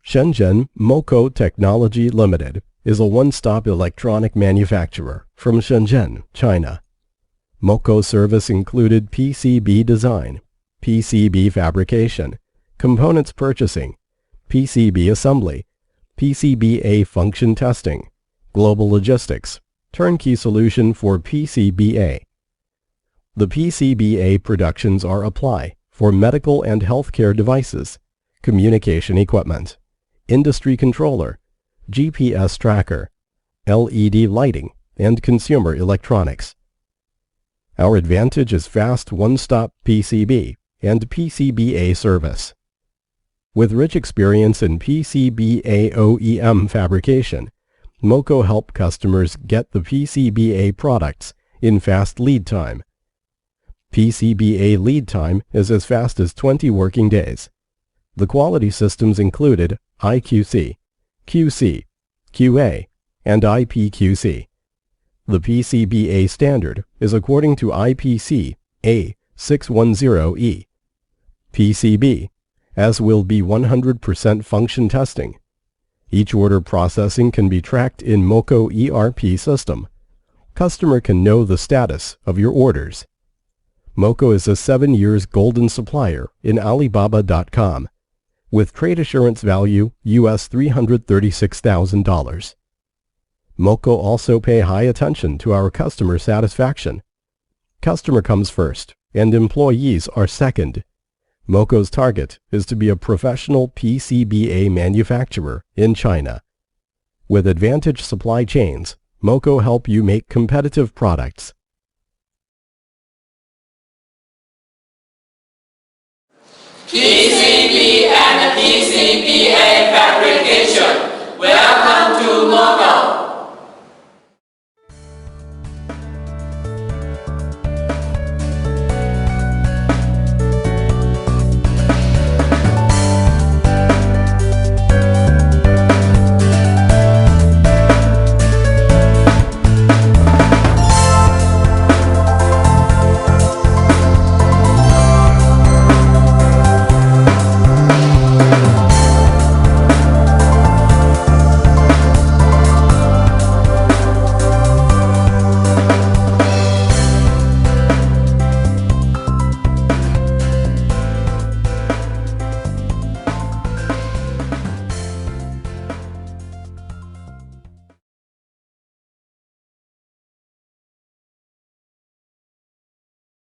Shenzhen Moko Tech Ltd. is a one-stop electronic manufacturer from Shenzhen, China. Moko service included PCB design, PCB fabrication, components purchasing, PCB assembly, PCBA function testing, global logistics, turnkey solution for PCBA. The PCBA productions are apply for medical and healthcare devices, communication equipment, industry controller, GPS tracker, LED lighting, and consumer electronics. Our advantage is fast one-stop PCB and PCBA service. With rich experience in PCBA OEM fabrication, Moko help customers get the PCBA products in fast lead time. PCBA lead time is as fast as 20 working days. The quality systems included IQC, QC, QA, and IPQC. The PCBA standard is according to IPC A610E. PCB, as will be 100% function testing. Each order processing can be tracked in Moko ERP system. Customer can know the status of your orders. Moko is a 7 years golden supplier in Alibaba.com with trade assurance value US $336,000. Moko also pay high attention to our customer satisfaction. Customer comes first and employees are second. Moko's target is to be a professional PCBA manufacturer in China. With advantage supply chains, Moko help you make competitive products. PCB and PCBA fabrication. Welcome to Moko.